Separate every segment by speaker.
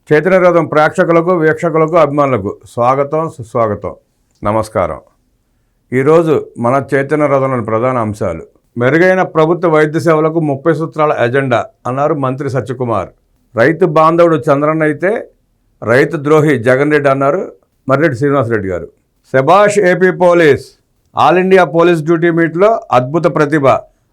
Speaker 1: చైతన్య రథం ప్రేక్షకులకు వీక్షకులకు అభిమానులకు స్వాగతం సుస్వాగతం నమస్కారం. ఈరోజు మన చైతన్య రథంలోని ప్రధాన అంశాలు. మెరుగైన ప్రభుత్వ వైద్య సేవలకు 30 సూత్రాల ఎజెండా అన్నారు మంత్రి సత్యకుమార్. రైతు బాంధవుడు చంద్రన్న అయితే రైతు ద్రోహి జగన్ రెడ్డి అన్నారు మర్రెడ్డి శ్రీనివాసరెడ్డి గారు. శభాష్ AP police. All India police duty మీట్లో అద్భుత ప్రతిభ.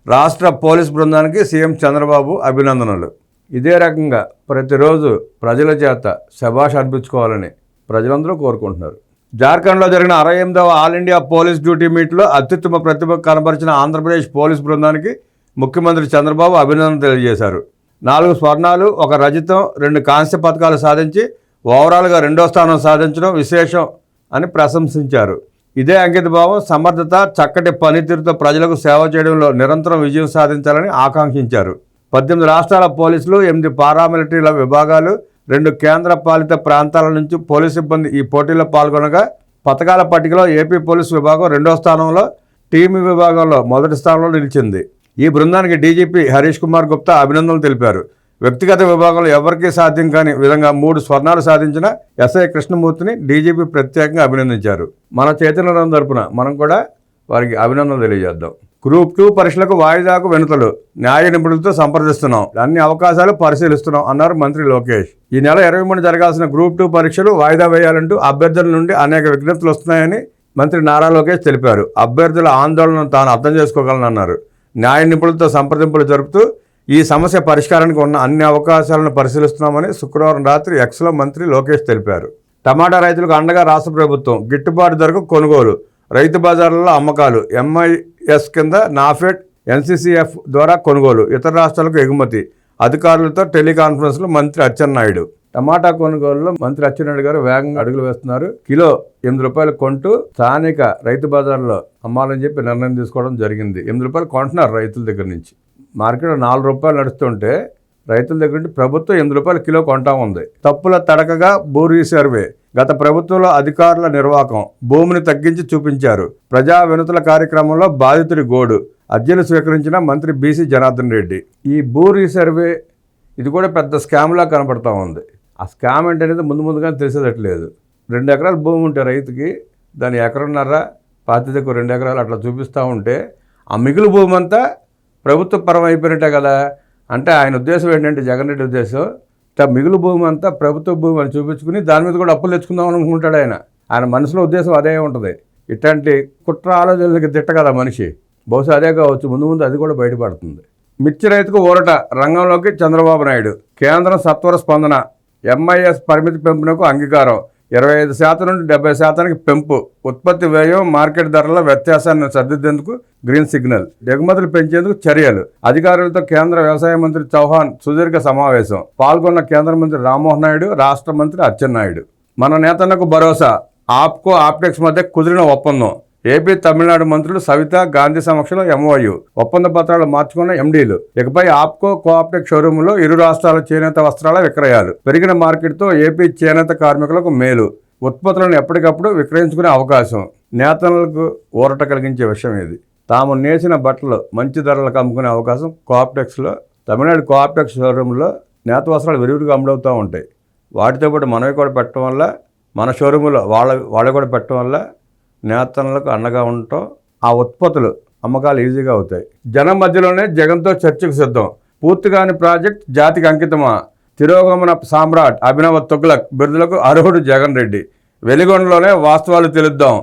Speaker 1: రాష్ట్ర పోలీస్ బృందానికి సీఎం చంద్రబాబు అభినందనలు. ఇదే రకంగా ప్రతిరోజు ప్రజల చేత శభాష్ అనిపించుకోవాలని ప్రజలందరూ కోరుకుంటున్నారు. జార్ఖండ్లో జరిగిన 68వ ఆల్ ఇండియా పోలీస్ డ్యూటీ మీట్లో అత్యుత్తమ ప్రతిభ కనబరిచిన ఆంధ్రప్రదేశ్ పోలీస్ బృందానికి ముఖ్యమంత్రి చంద్రబాబు అభినందనలు తెలియజేశారు. 4 స్వర్ణాలు 1 రజతం 2 కాంస్య పథకాలు సాధించి ఓవరాల్గా 2వ స్థానం సాధించడం విశేషం అని ప్రశంసించారు. ఇదే అంకితభావం, సమర్థత, చక్కటి పనితీరుతో ప్రజలకు సేవ చేయడంలో నిరంతరం విజయం సాధించాలని ఆకాంక్షించారు. 18 రాష్ట్రాల పోలీసులు, 8 పారామిలిటరీల విభాగాలు, 2 కేంద్ర పాలిత ప్రాంతాల నుంచి పోలీసు సిబ్బంది ఈ పోటీలో పాల్గొనగా పథకాల పట్టికలో ఏపీ పోలీసు విభాగం 2వ స్థానంలో, టీమ్ విభాగంలో 1వ స్థానంలో నిలిచింది. ఈ బృందానికి డీజీపీ హరీష్ కుమార్ గుప్తా అభినందనలు తెలిపారు. వ్యక్తిగత విభాగంలో ఎవరికీ సాధ్యం కాని విధంగా 3 స్వర్ణాలు సాధించిన ఎస్ఐ కృష్ణమూర్తిని డీజీపీ ప్రత్యేకంగా అభినందించారు. మన చైతన్య రథం తరపున మనం కూడా వారికి అభినందనలు తెలియజేద్దాం. గ్రూప్ 2 పరీక్షలకు వాయిదాకు వెనుకలు న్యాయ నిపుణులతో సంప్రదిస్తున్నాం, అన్ని అవకాశాలు పరిశీలిస్తున్నాం అన్నారు మంత్రి లోకేష్. ఈ నెల 23 జరగాల్సిన గ్రూప్ 2 పరీక్షలు వాయిదా వేయాలంటూ అభ్యర్థుల నుండి అనేక విజ్ఞప్తులు వస్తున్నాయని మంత్రి నారా లోకేష్ తెలిపారు. అభ్యర్థుల ఆందోళనను తాను అర్థం చేసుకోగలనన్నారు. న్యాయ నిపుణులతో సంప్రదింపులు జరుపుతూ ఈ సమస్య పరిష్కారానికి ఉన్న అన్ని అవకాశాలను పరిశీలిస్తున్నామని శుక్రవారం రాత్రి ఎక్స్లో మంత్రి లోకేష్ తెలిపారు. టమాటా రైతులకు అండగా రాష్ట్ర ప్రభుత్వం. గిట్టుబాటు ధరకు కొనుగోలు, రైతు బజార్లలో అమ్మకాలు, ఎంఐఎస్ కింద నాఫెడ్, ఎన్సీసీఎఫ్ ద్వారా కొనుగోలు, ఇతర రాష్ట్రాలకు ఎగుమతి. అధికారులతో టెలికాన్ఫరెన్స్లో మంత్రి అచ్చెన్నాయుడు. టమాటా కొనుగోలులో మంత్రి అచ్చెన్నాయుడు గారు వేగంగా అడుగులు వేస్తున్నారు. కిలో 8 రూపాయలు కొంటూ స్థానిక రైతు బజార్లో అమ్మాలని చెప్పి నిర్ణయం తీసుకోవడం జరిగింది. 8 రూపాయలు కొంటున్నారు రైతుల దగ్గర నుంచి. మార్కెట్లో 4 రూపాయలు నడుస్తుంటే రైతుల దగ్గర నుంచి ప్రభుత్వం 8 రూపాయలు కిలో కొంటా ఉంది. తప్పుల తడకగా భూ రీసర్వే. గత ప్రభుత్వంలో అధికారుల నిర్వాకం, భూమిని తగ్గించి చూపించారు. ప్రజా వినతుల కార్యక్రమంలో బాధితుడి గోడు. అర్జీలు స్వీకరించిన మంత్రి బీసీ జనార్దన్ రెడ్డి. ఈ భూ రీసర్వే ఇది కూడా పెద్ద స్కామ్లా కనపడతా ఉంది. ఆ స్కామ్ ఏంటనేది ముందుగానే తెలిసేదట్లేదు. 2 ఎకరాల భూమి ఉంటే రైతుకి దాని 1.5 ఎకరాల 2 ఎకరాలు అట్లా చూపిస్తూ ఉంటే ఆ మిగులు భూమి అంతా ప్రభుత్వ పరం అయిపోయినట్టే కదా. అంటే ఆయన ఉద్దేశం ఏంటంటే, జగన్ రెడ్డి ఉద్దేశం మిగులు భూమి అంతా ప్రభుత్వ భూమి అని చూపించుకుని దాని మీద కూడా అప్పులు తెచ్చుకుందాం అనుకుంటాడు ఆయన మనసులో ఉద్దేశం అదే ఉంటుంది. ఇట్లాంటి కుట్ర ఆలోచనలకి తిట్ట కదా మనిషి. బహుశా అదే కావచ్చు, ముందు అది కూడా బయటపడుతుంది. మిర్చి రైతుకు ఊరట, రంగంలోకి చంద్రబాబు నాయుడు. కేంద్రం సత్వర స్పందన. ఎంఐఎస్ పరిమితి పెంపునకు అంగీకారం. 25% నుండి 70% పెంపు. ఉత్పత్తి వ్యయం, మార్కెట్ ధరల వ్యత్యాసాన్ని సర్దిద్దేందుకు గ్రీన్ సిగ్నల్. ఎగుమతులు పెంచేందుకు చర్యలు. అధికారులతో కేంద్ర వ్యవసాయ మంత్రి చౌహాన్ సుదీర్ఘ సమావేశం. పాల్గొన్న కేంద్ర మంత్రి రామ్మోహన్ నాయుడు, రాష్ట్ర మంత్రి అచ్చెన్నాయుడు. మన నేతన్నకు భరోసా. ఆప్కో ఆప్టెక్స్ మధ్య కుదిరిన ఒప్పందం. ఏపీ తమిళనాడు మంత్రులు సవిత, గాంధీ సమక్షంలో ఎంఓయు. ఒప్పంద పత్రాలు మార్చుకున్న ఎండీలు. ఇకపై ఆప్కో కోఆప్టెక్ షోరూంలో ఇరు రాష్ట్రాల చేనేత వస్త్రాల విక్రయాలు. పెరిగిన మార్కెట్తో ఏపీ చేనేత కార్మికులకు మేలు. ఉత్పత్తులను ఎప్పటికప్పుడు విక్రయించుకునే అవకాశం. నేతలకు ఊరట కలిగించే విషయం ఇది. తాము నేసిన బట్టలు మంచి ధరలకు అమ్ముకునే అవకాశం కోఆప్టెక్స్లో. తమిళనాడు కోఆప్టెక్స్ షోరూంలో నేత వస్త్రాలు విరివిగా అమ్ముడవుతూ ఉంటాయి. వాటితో పాటు మనవి కూడా పెట్టడం వల్ల, మన షోరూంలో వాళ్ళు కూడా పెట్టడం వల్ల నేతలకు అండగా ఉండటం, ఆ ఉత్పత్తులు అమ్మకాలు ఈజీగా అవుతాయి. జనం మధ్యలోనే జగన్తో చర్చకు సిద్ధం. పూర్తిగాని ప్రాజెక్ట్ జాతికి అంకితమా? తిరోగమన సామ్రాట్ అభినవ తుగ్లక్ బిరుదులకు అర్హుడు జగన్ రెడ్డి. వెలిగొండలోనే వాస్తవాలు తెలుద్దాం,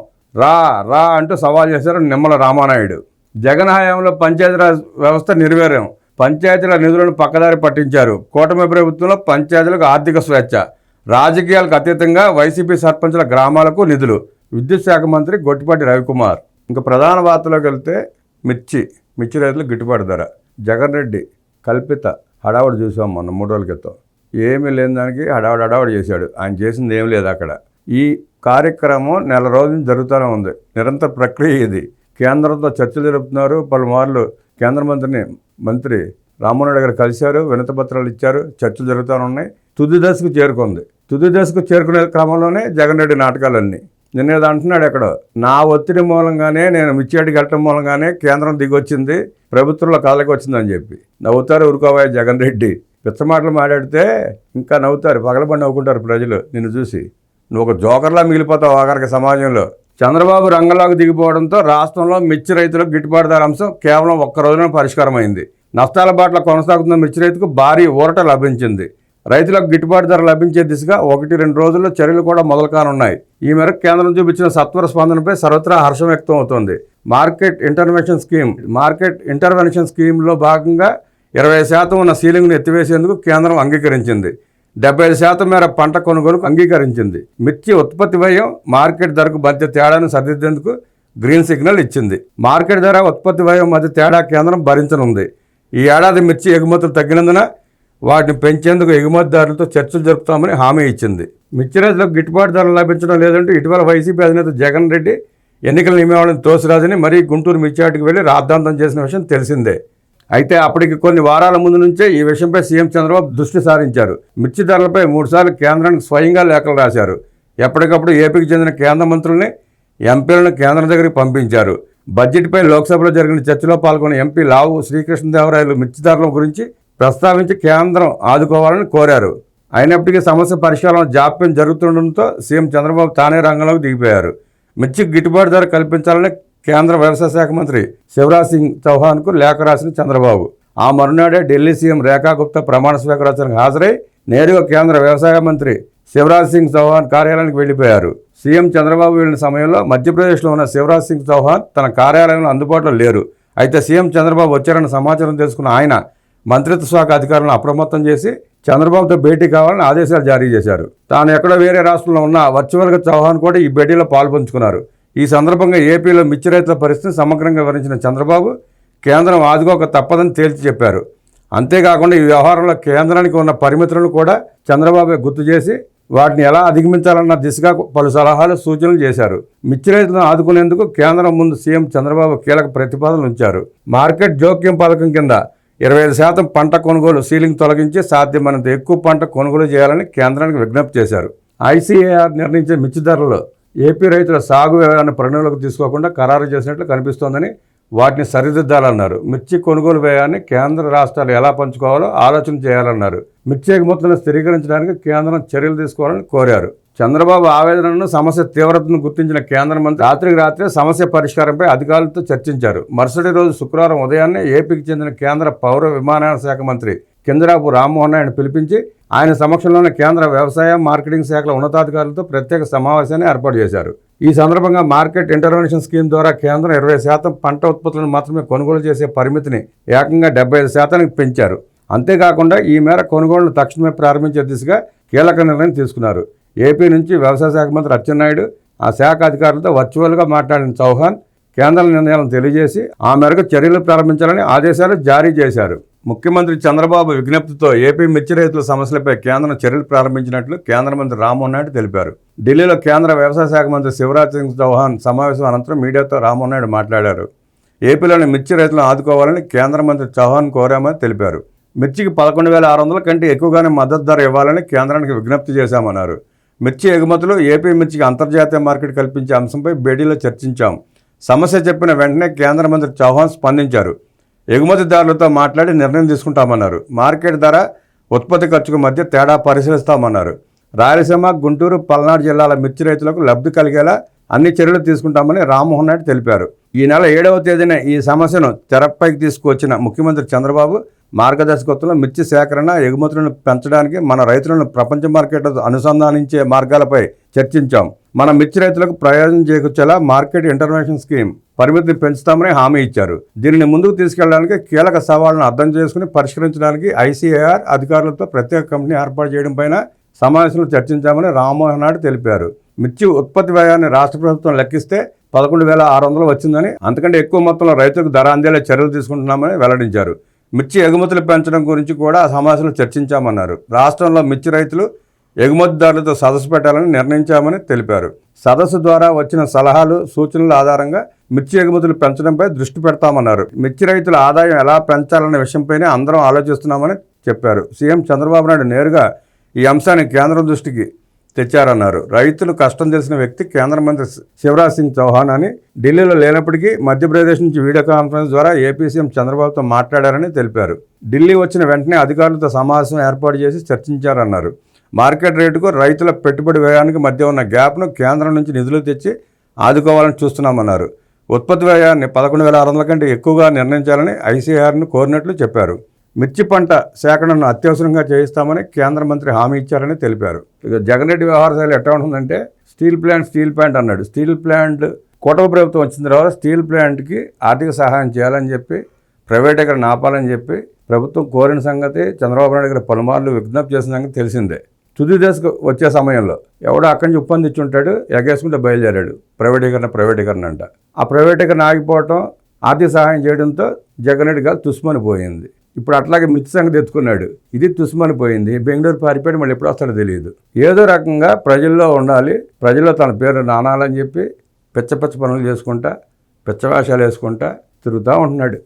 Speaker 1: రా అంటూ సవాల్ చేశారు నిమ్మల రామానాయుడు. జగన్ హయాంలో పంచాయతీరాజ్ వ్యవస్థ నిర్వీర్యం. పంచాయతీల నిధులను పక్కదారి పట్టించారు. కూటమి ప్రభుత్వంలో పంచాయతీలకు ఆర్థిక స్వేచ్ఛ. రాజకీయాలకు అతీతంగా వైసీపీ సర్పంచుల గ్రామాలకు నిధులు. విద్యుత్ శాఖ మంత్రి గొట్టిపాటి రవికుమార్. ఇంకా ప్రధాన వార్తలోకి వెళ్తే మిర్చి రైతులకు గిట్టుబాటు ధర. జగన్ రెడ్డి కల్పిత హడావుడి చూసాం మొన్న 3 రోజుల క్రితం. ఏమీ లేని దానికి హడావుడి చేశాడు. ఆయన చేసింది ఏం లేదు అక్కడ. ఈ కార్యక్రమం నెల రోజులు జరుగుతూనే ఉంది. నిరంతర ప్రక్రియ ఇది. కేంద్రంతో చర్చలు జరుపుతున్నారు. పలుమార్లు కేంద్ర మంత్రి రామ్మోహన్ నాయుడు గారు కలిశారు, వినతి పత్రాలు ఇచ్చారు, చర్చలు జరుగుతూనే ఉన్నాయి. తుది దశకు చేరుకుంది. తుది దశకు చేరుకునే క్రమంలోనే జగన్ రెడ్డి నాటకాలన్నీ. నిన్నేది అంటున్నాడు ఎక్కడో, నా ఒత్తిడి మూలంగానే, నేను మిర్చియాడికి వెళ్ళటం మూలంగానే కేంద్రం దిగొచ్చింది, ప్రభుత్వంలో కాళ్ళకి వచ్చిందని చెప్పి నవ్వుతారు. ఊరుకోవాయి జగన్ రెడ్డి. పిచ్చమాటలు మాట్లాడితే ఇంకా నవ్వుతారు, పగలబడి నవ్వుకుంటారు ప్రజలు నిన్ను చూసి. నువ్వు ఒక జోకర్లా మిగిలిపోతావు ఆఖరికి సమాజంలో. చంద్రబాబు రంగంలోకి దిగిపోవడంతో రాష్ట్రంలో మిర్చి రైతులకు గిట్టుబాటు ధర అంశం కేవలం ఒక్క రోజున పరిష్కారమైంది. నష్టాల బాటలో కొనసాగుతున్న మిర్చి రైతుకు భారీ ఊరట లభించింది. రైతులకు గిట్టుబాటు ధర లభించే దిశగా 1-2 రోజుల్లో చర్యలు కూడా మొదలు కానున్నాయి. ఈ మేరకు కేంద్రం చూపించిన సత్వర స్పందనపై సర్వత్రా హర్షం వ్యక్తం అవుతోంది. మార్కెట్ ఇంటర్వెన్షన్ స్కీమ్లో భాగంగా 20% ఉన్న సీలింగ్ను ఎత్తివేసేందుకు కేంద్రం అంగీకరించింది. 75% మేర పంట కొనుగోలుకు అంగీకరించింది. మిర్చి ఉత్పత్తి వ్యయం మార్కెట్ ధరకు మధ్య తేడాను సరిదిద్దేందుకు గ్రీన్ సిగ్నల్ ఇచ్చింది. మార్కెట్ ధర ఉత్పత్తి వ్యయం మధ్య తేడా కేంద్రం భరించనుంది. ఈ ఏడాది మిర్చి ఎగుమతులు తగ్గినందున వాటిని పెంచేందుకు ఎగుమతిదారులతో చర్చలు జరుపుతామని హామీ ఇచ్చింది. మిర్చి రైతులకు గిట్టుబాటు ధరలు లభించడం లేదంటూ ఇటీవల వైసీపీ అధినేత జగన్ రెడ్డి ఎన్నికల నియమావళిని తోసిరాజని మరీ గుంటూరు మిర్చి యార్డుకు వెళ్లి రాద్ధాంతం చేసిన విషయం తెలిసిందే. అయితే అప్పటికి కొన్ని వారాల ముందు నుంచే ఈ విషయంపై సీఎం చంద్రబాబు దృష్టి సారించారు. మిర్చి ధరలపై 3 సార్లు కేంద్రానికి స్వయంగా లేఖలు రాశారు. ఎప్పటికప్పుడు ఏపీకి చెందిన కేంద్ర మంత్రుల్ని, ఎంపీలను కేంద్రం దగ్గరికి పంపించారు. బడ్జెట్పై లోక్సభలో జరిగిన చర్చలో పాల్గొన్న ఎంపీ లావు శ్రీకృష్ణదేవరాయలు మిర్చి ధరల గురించి ప్రస్తావించి కేంద్రం ఆదుకోవాలని కోరారు. అయినప్పటికీ సమస్య పరిష్కారంలో జాప్యం జరుగుతుండటంతో సీఎం చంద్రబాబు తానే రంగంలోకి దిగిపోయారు. మిర్చికి గిట్టుబాటు ధర కల్పించాలని కేంద్ర వ్యవసాయ శాఖ మంత్రి శివరాజ్ సింగ్ చౌహాన్కు లేఖ రాసిన చంద్రబాబు ఆ మరునాడే ఢిల్లీ సీఎం రేఖా గుప్తా ప్రమాణ స్వీకారోత్సవానికి హాజరై నేరుగా కేంద్ర వ్యవసాయ మంత్రి శివరాజ్ సింగ్ చౌహాన్ కార్యాలయానికి వెళ్లిపోయారు. సీఎం చంద్రబాబు వెళ్లిన సమయంలో మధ్యప్రదేశ్లో ఉన్న శివరాజ్ సింగ్ చౌహాన్ తన కార్యాలయంలో అందుబాటులో లేరు. అయితే సీఎం చంద్రబాబు వచ్చారన్న సమాచారం తెలుసుకున్న ఆయన మంత్రిత్వ శాఖ అధికారులను అప్రమత్తం చేసి చంద్రబాబుతో భేటీ కావాలని ఆదేశాలు జారీ చేశారు. తాను ఎక్కడో వేరే రాష్ట్రంలో ఉన్న వర్చువల్గా చౌహాన్ కూడా ఈ భేటీలో పాల్పంచుకున్నారు. ఈ సందర్భంగా ఏపీలో మిర్చి రైతుల పరిస్థితిని సమగ్రంగా వివరించిన చంద్రబాబు కేంద్రం ఆదుకోక తప్పదని తేల్చి చెప్పారు. అంతేకాకుండా ఈ వ్యవహారంలో కేంద్రానికి ఉన్న పరిమితులను కూడా చంద్రబాబు గుర్తు చేసి వాటిని ఎలా అధిగమించాలన్న దిశగా పలు సలహాలు, సూచనలు చేశారు. మిర్చి రైతులను ఆదుకునేందుకు కేంద్రం ముందు సీఎం చంద్రబాబు కీలక ప్రతిపాదనలు ఉంచారు. మార్కెట్ జోక్యం పథకం కింద 25% పంట కొనుగోలు సీలింగ్ తొలగించి సాధ్యమైనంత ఎక్కువ పంట కొనుగోలు చేయాలని కేంద్రానికి విజ్ఞప్తి చేశారు. ఐసీఏఆర్ నిర్ణయించే మిర్చి ధరలు ఏపీ రైతుల సాగు వ్యయాన్ని పరిగణలోకి తీసుకోకుండా ఖరారు చేసినట్లు కనిపిస్తోందని వాటిని సరిదిద్దాలన్నారు. మిర్చి కొనుగోలు వ్యయాన్ని కేంద్ర రాష్ట్రాలు ఎలా పంచుకోవాలో ఆలోచన చేయాలన్నారు. మిర్చి ఎగుమతులను స్థిరీకరించడానికి కేంద్రం చర్యలు తీసుకోవాలని కోరారు. చంద్రబాబు ఆవేదనను, సమస్య తీవ్రతను గుర్తించిన కేంద్ర మంత్రి రాత్రికి రాత్రే సమస్య పరిష్కారంపై అధికారులతో చర్చించారు. మరుసటి రోజు శుక్రవారం ఉదయాన్నే ఏపీకి చెందిన కేంద్ర పౌర విమానయాన శాఖ మంత్రి కింజరాపు రామ్మోహన్ నాయుడుని పిలిపించి ఆయన సమక్షంలోనే కేంద్ర వ్యవసాయ, మార్కెటింగ్ శాఖల ఉన్నతాధికారులతో ప్రత్యేక సమావేశాన్ని ఏర్పాటు చేశారు. ఈ సందర్భంగా మార్కెట్ ఇంటర్వెన్షన్ స్కీమ్ ద్వారా కేంద్రం 20% పంట ఉత్పత్తులను మాత్రమే కొనుగోలు చేసే పరిమితిని ఏకంగా 75%కి పెంచారు. అంతేకాకుండా ఈ మేర కొనుగోళ్లను తక్షణమే ప్రారంభించే దిశగా కీలక నిర్ణయం తీసుకున్నారు. ఏపీ నుంచి వ్యవసాయ శాఖ మంత్రి అచ్చెన్నాయుడు ఆ శాఖ అధికారులతో వర్చువల్గా మాట్లాడిన చౌహాన్ కేంద్ర నిర్ణయాలను తెలియజేసి ఆ మేరకు చర్యలు ప్రారంభించాలని ఆదేశాలు జారీ చేశారు. ముఖ్యమంత్రి చంద్రబాబు విజ్ఞప్తితో ఏపీ మిర్చి రైతుల సమస్యలపై కేంద్రం చర్యలు ప్రారంభించినట్లు కేంద్ర మంత్రి రామ్మోహన్ నాయుడు తెలిపారు. ఢిల్లీలో కేంద్ర వ్యవసాయ శాఖ మంత్రి శివరాజ్ సింగ్ చౌహాన్ సమావేశం అనంతరం మీడియాతో రామ్మోహన్ నాయుడు మాట్లాడారు. ఏపీలోని మిర్చి రైతులను ఆదుకోవాలని కేంద్ర మంత్రి చౌహాన్ కోరామని తెలిపారు. మిర్చికి 11,600 కంటే ఎక్కువగానే మద్దతు ధర ఇవ్వాలని కేంద్రానికి విజ్ఞప్తి చేశామన్నారు. మిర్చి ఎగుమతులు, ఏపీ మిర్చికి అంతర్జాతీయ మార్కెట్ కల్పించే అంశంపై భేటీలో చర్చించాం. సమస్య చెప్పిన వెంటనే కేంద్ర మంత్రి చౌహాన్ స్పందించారు. ఎగుమతిదారులతో మాట్లాడి నిర్ణయం తీసుకుంటామన్నారు. మార్కెట్ ధర, ఉత్పత్తి ఖర్చుకు మధ్య తేడా పరిశీలిస్తామన్నారు. రాయలసీమ, గుంటూరు, పల్నాడు జిల్లాల మిర్చి రైతులకు లబ్ధి కలిగేలా అన్ని చర్యలు తీసుకుంటామని రామ్మోహన్ నాయుడు తెలిపారు. ఈ నెల 7వ తేదీన ఈ సమస్యను తెరపైకి తీసుకువచ్చిన ముఖ్యమంత్రి చంద్రబాబు మార్గదర్శకత్వంలో మిర్చి సేకరణ, ఎగుమతులను పెంచడానికి మన రైతులను ప్రపంచ మార్కెట్లతో అనుసంధానించే మార్గాలపై చర్చించాం. మన మిర్చి రైతులకు ప్రయోజనం చేకూర్చేలా మార్కెట్ ఇంటర్వెన్షన్ స్కీమ్ పరిమితిని పెంచుతామని హామీ ఇచ్చారు. దీనిని ముందుకు తీసుకెళ్లడానికి కీలక సవాళ్లను అర్థం చేసుకుని పరిష్కరించడానికి ఐసీఏఆర్ అధికారులతో ప్రత్యేక కమిటీని ఏర్పాటు చేయడం పైన సమావేశంలో చర్చించామని రామ్మోహన్ నాయుడు తెలిపారు. మిర్చి ఉత్పత్తి వ్యయాన్ని రాష్ట్ర ప్రభుత్వం లెక్కిస్తే 11,600 వచ్చిందని, అంతకంటే ఎక్కువ మొత్తంలో రైతులకు ధర అందేలా చర్యలు తీసుకుంటున్నామని వెల్లడించారు. మిర్చి ఎగుమతులు పెంచడం గురించి కూడా ఆ సమావేశంలో చర్చించామన్నారు. రాష్ట్రంలో మిర్చి రైతులు, ఎగుమతిదారులతో సదస్సు పెట్టాలని నిర్ణయించామని తెలిపారు. సదస్సు ద్వారా వచ్చిన సలహాలు, సూచనల ఆధారంగా మిర్చి ఎగుమతులు పెంచడంపై దృష్టి పెడతామన్నారు. మిర్చి రైతుల ఆదాయం ఎలా పెంచాలనే విషయంపైనే అందరం ఆలోచిస్తున్నామని చెప్పారు. సీఎం చంద్రబాబు నాయుడు నేరుగా ఈ అంశాన్ని కేంద్రం దృష్టికి తెచ్చారన్నారు. రైతులు కష్టం తెలిసిన వ్యక్తి కేంద్ర మంత్రి శివరాజ్ సింగ్ చౌహాన్ అని ఢిల్లీలో లేనప్పటికీ మధ్యప్రదేశ్ నుంచి వీడియో కాన్ఫరెన్స్ ద్వారా ఏపీ సీఎం చంద్రబాబుతో మాట్లాడారని తెలిపారు. ఢిల్లీ వచ్చిన వెంటనే అధికారులతో సమావేశం ఏర్పాటు చేసి చర్చించారన్నారు. మార్కెట్ రేటుకు రైతుల పెట్టుబడి వ్యయానికి మధ్య ఉన్న గ్యాప్ను కేంద్రం నుంచి నిధులు తెచ్చి ఆదుకోవాలని చూస్తున్నామన్నారు. ఉత్పత్తి వ్యయాన్ని 11,600 కంటే ఎక్కువగా నిర్ణయించాలని ఐసీఆర్ను కోరినట్లు చెప్పారు. మిర్చి పంట సేకరణను అత్యవసరంగా చేయిస్తామని కేంద్ర మంత్రి హామీ ఇచ్చారని తెలిపారు. ఇక జగన్ రెడ్డి వ్యవహార శైలి ఎట్లా ఉంటుందంటే స్టీల్ ప్లాంట్ అన్నాడు. స్టీల్ ప్లాంట్ కూటమి ప్రభుత్వం వచ్చిన తర్వాత స్టీల్ ప్లాంట్కి ఆర్థిక సహాయం చేయాలని చెప్పి ప్రైవేటీకరణ ఆపాలని చెప్పి ప్రభుత్వం కోరిన సంగతి చంద్రబాబు నాయుడు గారు పలుమార్లు విజ్ఞప్తి చేసిన సంగతి తెలిసిందే. తుది దశకు వచ్చే సమయంలో ఎవడో అక్కడి నుంచి ఒప్పందించి ఉంటాడు, ఎగేసుకుంటే బయలుదేరాడు. ప్రైవేటీకరణ అంట. ఆ ప్రైవేటీకరణ ఆగిపోవటం, ఆర్థిక సహాయం చేయడంతో జగన్ రెడ్డి గారు తుస్మని పోయింది. ఇప్పుడు అట్లాగే మిర్చి సంగతి ఎత్తుకున్నాడు. ఇది తుస్మని పోయింది. బెంగళూరు పారిపోయి మళ్ళీ ఎప్పుడు వస్తాడో తెలియదు. ఏదో రకంగా ప్రజల్లో ఉండాలి, ప్రజల్లో తన పేరు నానాలని చెప్పి పిచ్చ పనులు చేసుకుంటా, పిచ్చ వేషాలు వేసుకుంటా తిరుగుతూ ఉంటున్నాడు.